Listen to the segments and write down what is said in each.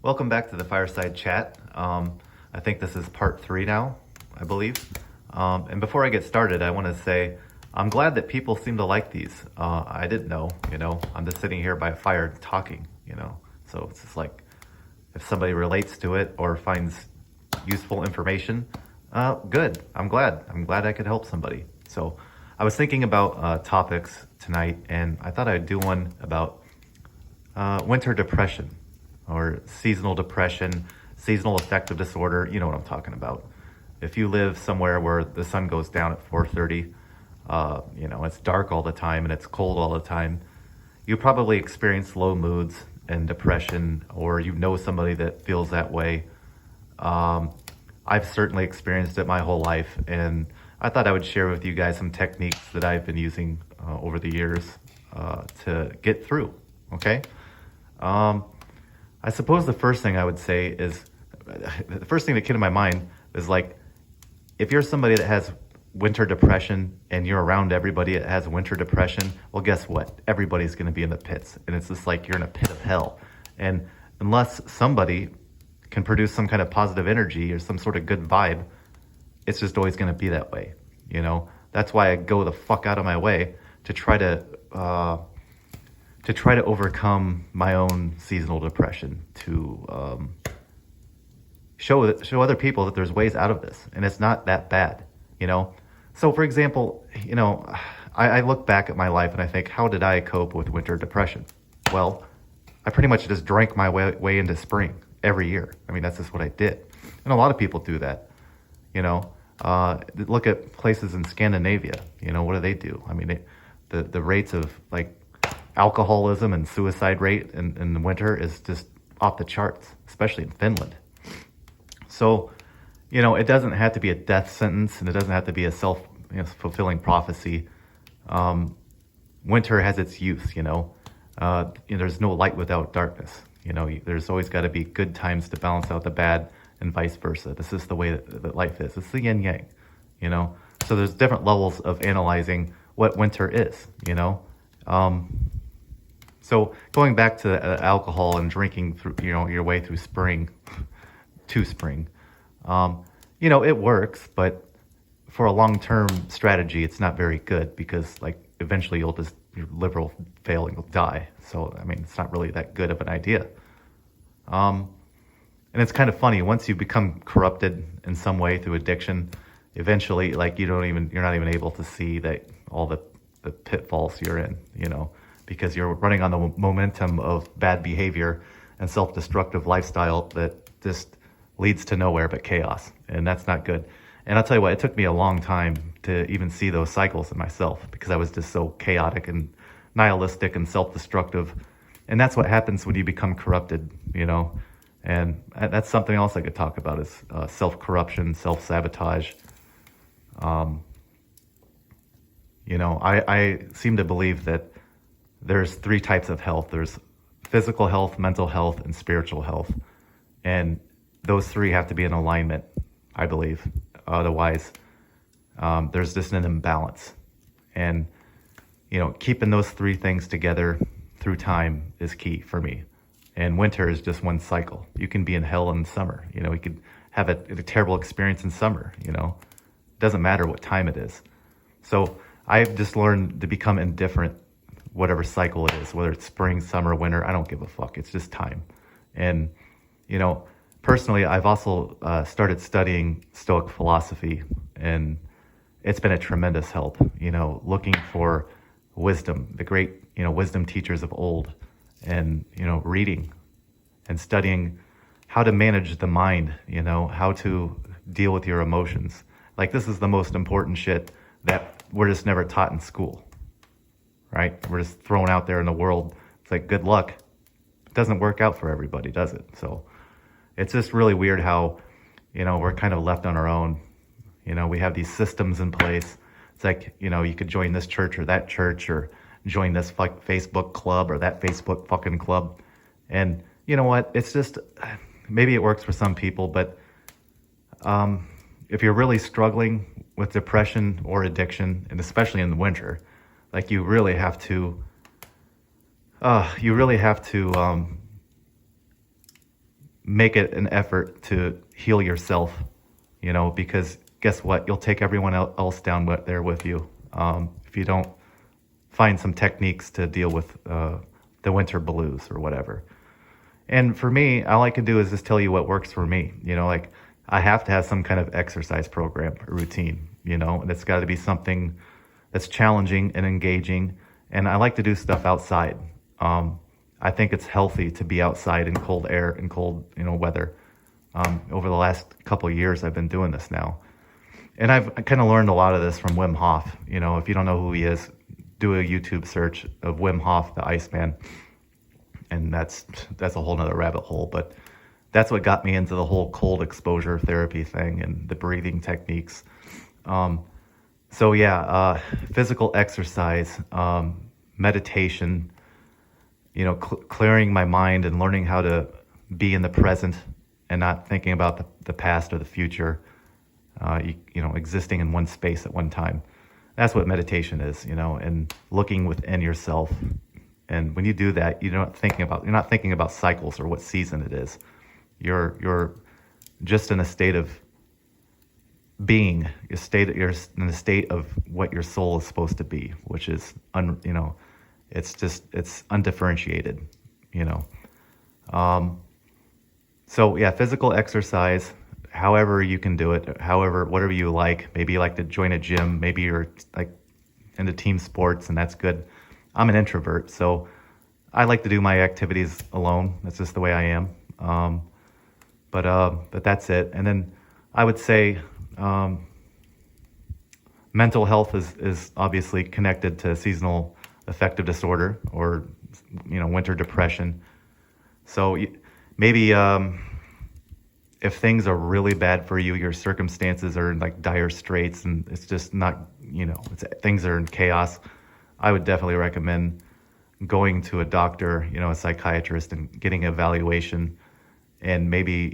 Welcome back to the Fireside chat. I think this is part 3 now, I believe. And before I get started, I want to say I'm glad that people seem to like these. I didn't know, I'm just sitting here by a fire talking, So it's just like, if somebody relates to it or finds useful information, good. I'm glad I could help somebody. So I was thinking about topics tonight, and I thought I'd do one about winter depression or seasonal depression, seasonal affective disorder. You know what I'm talking about. If you live somewhere where the sun goes down at 4:30, it's dark all the time and it's cold all the time, you probably experience low moods and depression, or you know somebody that feels that way. I've certainly experienced it my whole life, and I thought I would share with you guys some techniques that I've been using over the years to get through, okay? I suppose the first thing I would say is, the first thing that came to my mind is like, if you're somebody that has winter depression and you're around everybody that has winter depression, well, guess what? Everybody's going to be in the pits, and it's just like you're in a pit of hell. And unless somebody can produce some kind of positive energy or some sort of good vibe, it's just always going to be that way. That's why I go the fuck out of my way to try to overcome my own seasonal depression, to show other people that there's ways out of this, and it's not that bad. So for example, I look back at my life and I think, how did I cope with winter depression? Well, I pretty much just drank my way into spring every year. I mean, that's just what I did. And a lot of people do that. Look at places in Scandinavia. What do? I mean, the rates of like alcoholism and suicide rate in the winter is just off the charts, especially in Finland. So, it doesn't have to be a death sentence, and it doesn't have to be a self-fulfilling prophecy. Winter has its use, there's no light without darkness. There's always got to be good times to balance out the bad, and vice versa. This is the way that life is. It's the yin yang, So there's different levels of analyzing what winter is, So going back to alcohol and drinking through, your way through spring, to spring, it works, but for a long-term strategy, it's not very good, because like eventually your liver will fail and you'll die. So, I mean, it's not really that good of an idea. And it's kind of funny, once you become corrupted in some way through addiction, eventually, like you're not even able to see that all the pitfalls you're in, because you're running on the momentum of bad behavior and self-destructive lifestyle that just leads to nowhere but chaos. And that's not good. And I'll tell you what, it took me a long time to even see those cycles in myself, because I was just so chaotic and nihilistic and self-destructive. And that's what happens when you become corrupted, And that's something else I could talk about, is self-corruption, self-sabotage. I seem to believe that there's 3 types of health. There's physical health, mental health, and spiritual health. And those 3 have to be in alignment, I believe. Otherwise, there's just an imbalance. And, keeping those 3 things together through time is key for me. And winter is just one cycle. You can be in hell in summer. You could have a terrible experience in summer, It doesn't matter what time it is. So I've just learned to become indifferent, whatever cycle it is, whether it's spring, summer, winter, I don't give a fuck. It's just time. And, personally, I've also started studying Stoic philosophy, and it's been a tremendous help, looking for wisdom, the great, wisdom teachers of old, and, reading and studying how to manage the mind, how to deal with your emotions. Like, this is the most important shit that we're just never taught in school, right? We're just thrown out there in the world. It's like, good luck. It doesn't work out for everybody, does it? So it's just really weird how, we're kind of left on our own. We have these systems in place. It's like, you could join this church or that church, or join this Facebook club or that Facebook fucking club. And you know what? It's just, maybe it works for some people, but if you're really struggling with depression or addiction, and especially in the winter, like you really have to make it an effort to heal yourself, because guess what? You'll take everyone else down there with you if you don't find some techniques to deal with the winter blues or whatever. And for me, all I can do is just tell you what works for me. Like I have to have some kind of exercise program, a routine, and it's got to be something that's challenging and engaging. And I like to do stuff outside. I think it's healthy to be outside in cold air and cold, weather. Over the last couple of years, I've been doing this now. And I've kind of learned a lot of this from Wim Hof. If you don't know who he is, do a YouTube search of Wim Hof, the Iceman. And that's a whole nother rabbit hole. But that's what got me into the whole cold exposure therapy thing and the breathing techniques. Physical exercise, meditation, clearing my mind and learning how to be in the present and not thinking about the past or the future, existing in one space at one time. That's what meditation is, and looking within yourself. And when you do that, you're not thinking about cycles or what season it is. You're just in a state of being. You're in a state of what your soul is supposed to be, which is it's undifferentiated, physical exercise, however you can do it, whatever you like. Maybe you like to join a gym. Maybe you're like into team sports, and that's good. I'm an introvert, so I like to do my activities alone. That's just the way I am. But that's it. And then I would say mental health is obviously connected to seasonal affective disorder or winter depression. So maybe if things are really bad for you, your circumstances are in like dire straits and it's just not, things are in chaos, I would definitely recommend going to a doctor, a psychiatrist, and getting an evaluation and maybe,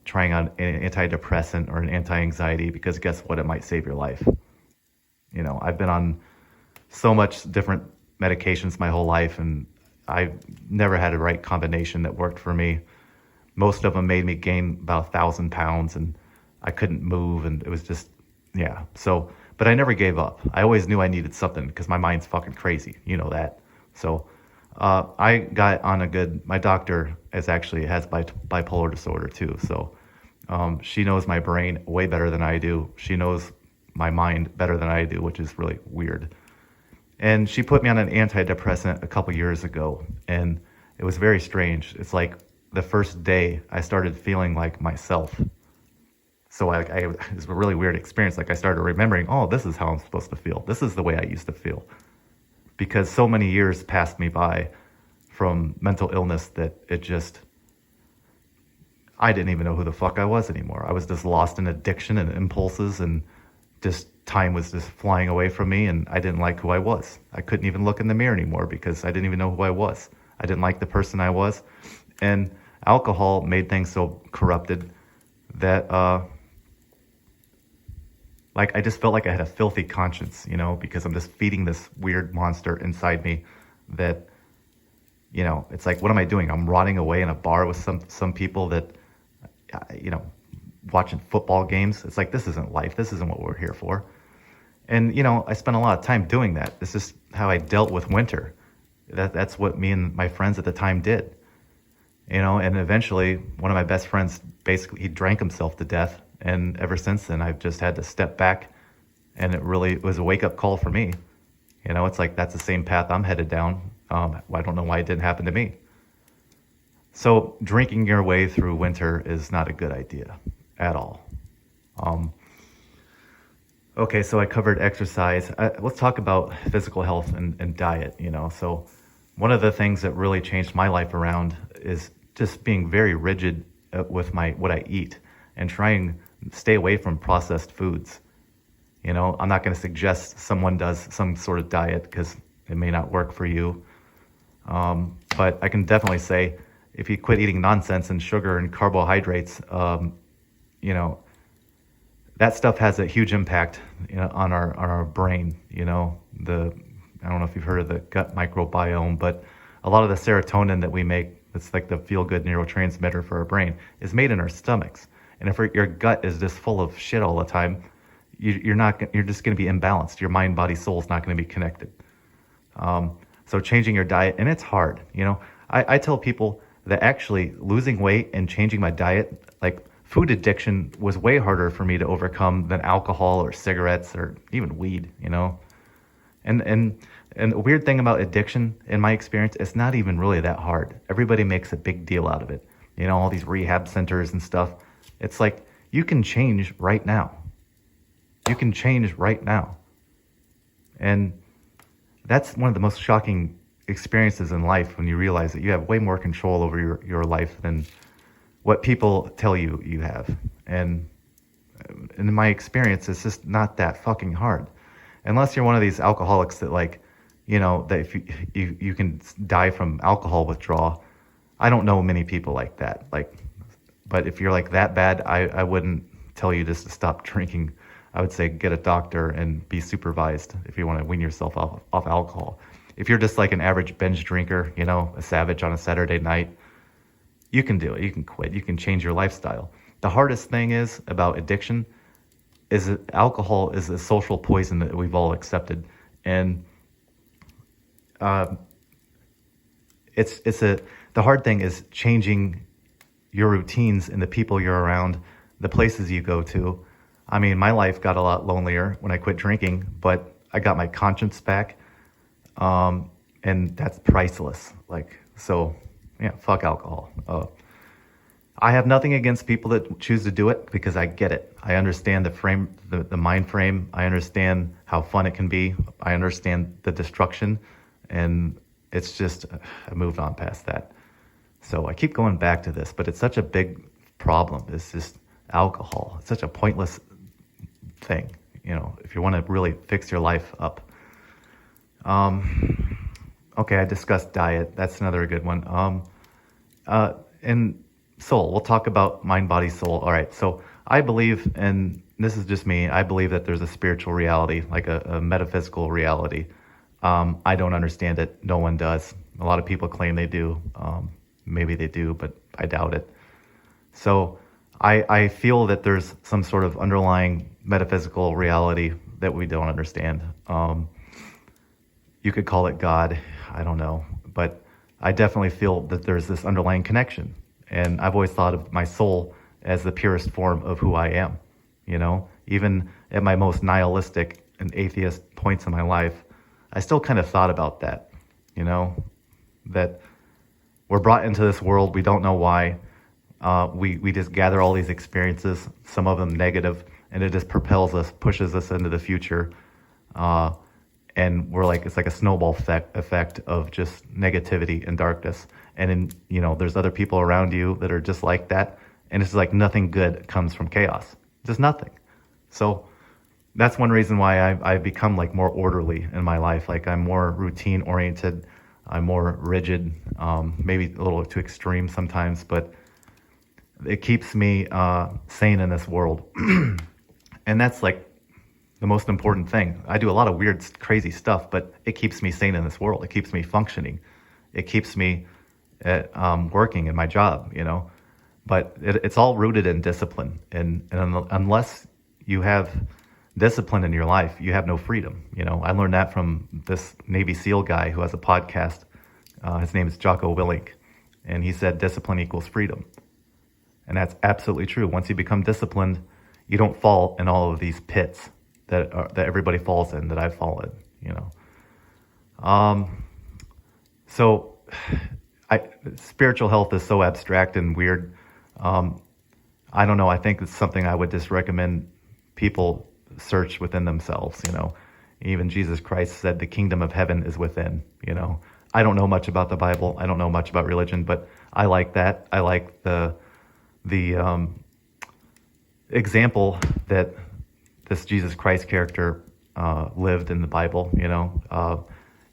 trying out an antidepressant or an anti-anxiety, because guess what? It might save your life. I've been on so much different medications my whole life, and I never had a right combination that worked for me. Most of them made me gain about 1,000 pounds, and I couldn't move, and it was just, So, but I never gave up. I always knew I needed something because my mind's fucking crazy. You know that. So I got on my doctor has bipolar disorder too. So she knows my brain way better than I do. She knows my mind better than I do, which is really weird. And she put me on an antidepressant a couple years ago, and it was very strange. It's like the first day I started feeling like myself. So it was a really weird experience. Like I started remembering, oh, this is how I'm supposed to feel. This is the way I used to feel. Because so many years passed me by from mental illness that I didn't even know who the fuck I was anymore. I was just lost in addiction and impulses, and just time was just flying away from me, and I didn't like who I was. I couldn't even look in the mirror anymore because I didn't even know who I was. I didn't like the person I was. And alcohol made things so corrupted that I just felt like I had a filthy conscience, because I'm just feeding this weird monster inside me that, it's like, what am I doing? I'm rotting away in a bar with some people that, watching football games. It's like, this isn't life. This isn't what we're here for. And, I spent a lot of time doing that. This is how I dealt with winter. That's what me and my friends at the time did. And eventually one of my best friends, basically, he drank himself to death. And ever since then, I've just had to step back, and it really was a wake-up call for me. It's like, that's the same path I'm headed down. I don't know why it didn't happen to me. So drinking your way through winter is not a good idea at all. Okay, so I covered exercise. Let's talk about physical health and diet, So one of the things that really changed my life around is just being very rigid with what I eat and trying to stay away from processed foods. I'm not going to suggest someone does some sort of diet because it may not work for you. But I can definitely say, if you quit eating nonsense and sugar and carbohydrates, that stuff has a huge impact on our brain. I don't know if you've heard of the gut microbiome, but a lot of the serotonin that we make It's like the feel-good neurotransmitter for our brain, is made in our stomachs. And if your gut is just full of shit all the time, you're just going to be imbalanced. Your mind, body, soul is not going to be connected. So changing your diet, and it's hard. I tell people that actually losing weight and changing my diet, like food addiction, was way harder for me to overcome than alcohol or cigarettes or even weed. And a weird thing about addiction, in my experience, it's not even really that hard. Everybody makes a big deal out of it. All these rehab centers and stuff. It's like, you can change right now. You can change right now. And that's one of the most shocking experiences in life, when you realize that you have way more control over your life than what people tell you you have. And in my experience, it's just not that fucking hard. Unless you're one of these alcoholics that that if you can die from alcohol withdrawal. I don't know many people like that. But if you're like that bad, I wouldn't tell you just to stop drinking. I would say get a doctor and be supervised if you want to wean yourself off alcohol. If you're just like an average binge drinker, a savage on a Saturday night, you can do it. You can quit. You can change your lifestyle. The hardest thing is about addiction is that alcohol is a social poison that we've all accepted. And the hard thing is changing your routines and the people you're around, the places you go to. I mean, my life got a lot lonelier when I quit drinking, but I got my conscience back. And that's priceless. Fuck alcohol. I have nothing against people that choose to do it, because I get it. I understand the mind frame. I understand how fun it can be. I understand the destruction, and it's just, I moved on past that. So I keep going back to this, but it's such a big problem. It's just alcohol. It's such a pointless thing, if you want to really fix your life up. Okay, I discussed diet. That's another good one. And soul. We'll talk about mind, body, soul. All right. So I believe, and this is just me, I believe that there's a spiritual reality, like a metaphysical reality. I don't understand it. No one does. A lot of people claim they do. Maybe they do, but I doubt it. So I feel that there's some sort of underlying metaphysical reality that we don't understand. You could call it God. I don't know. But I definitely feel that there's this underlying connection. And I've always thought of my soul as the purest form of who I am. Even at my most nihilistic and atheist points in my life, I still kind of thought about that, that we're brought into this world. We don't know why. We just gather all these experiences, some of them negative, and it just propels us, pushes us into the future. And it's like a snowball effect of just negativity and darkness. And then, there's other people around you that are just like that. And it's like nothing good comes from chaos. Just nothing. So that's one reason why I've become more orderly in my life. I'm more routine oriented. I'm more rigid, maybe a little too extreme sometimes, but it keeps me sane in this world. And that's the most important thing. I do a lot of weird, crazy stuff, but it keeps me sane in this world. It keeps me functioning. It keeps me working in my job, But it's all rooted in discipline. And unless you have discipline in your life, you have no freedom. I learned that from this Navy SEAL guy who has a podcast. His name is Jocko Wilink. And he said discipline equals freedom. And that's absolutely true. Once you become disciplined, you don't fall in all of these pits that everybody falls in, that I've fallen, So spiritual health is so abstract and weird. I don't know. I think it's something I would just recommend people search within themselves. Even Jesus Christ said the kingdom of heaven is within. I don't know much about the Bible. I don't know much about religion, but I like that. I like the example that this Jesus Christ character lived in the Bible.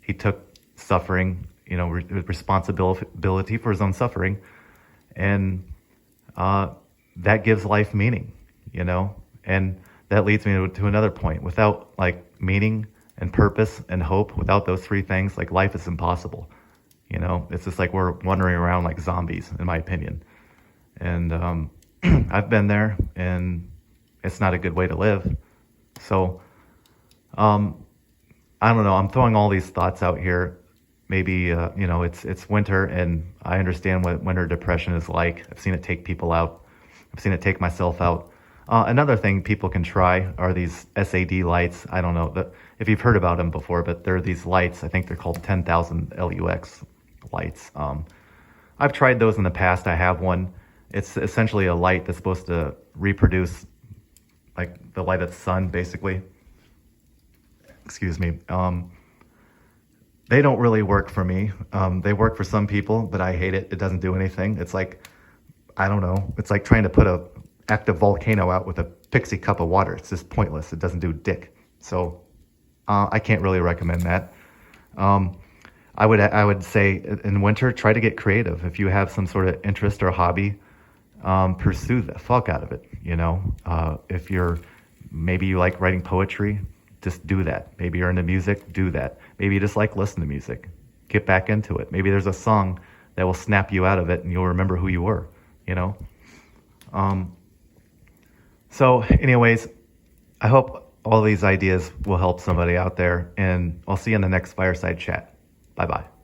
He took suffering, responsibility for his own suffering, and that gives life meaning, and that leads me to another point. Without meaning and purpose and hope, without those three things, life is impossible. You know, it's just like we're wandering around like zombies, in my opinion. And I've been there, and it's not a good way to live. So I don't know. I'm throwing all these thoughts out here. Maybe it's winter, and I understand what winter depression is like. I've seen it take people out. I've seen it take myself out. Another thing people can try are these SAD lights. I don't know if you've heard about them before, but they're these lights. I think they're called 10,000 LUX lights. I've tried those in the past. I have one. It's essentially a light that's supposed to reproduce like the light of the sun, basically. Excuse me. They don't really work for me. They work for some people, but I hate it. It doesn't do anything. It's like, I don't know. It's like trying to put a active volcano out with a pixie cup of water. It's just pointless. It doesn't do dick. So I can't really recommend that. I would say in winter, try to get creative. If you have some sort of interest or hobby, pursue the fuck out of it. You know, if maybe you like writing poetry, just do that. Maybe you're into music, do that. Maybe you just like listening to music. Get back into it. Maybe there's a song that will snap you out of it and you'll remember who you were, you know? So anyways, I hope all these ideas will help somebody out there, and I'll see you in the next Fireside Chat. Bye-bye.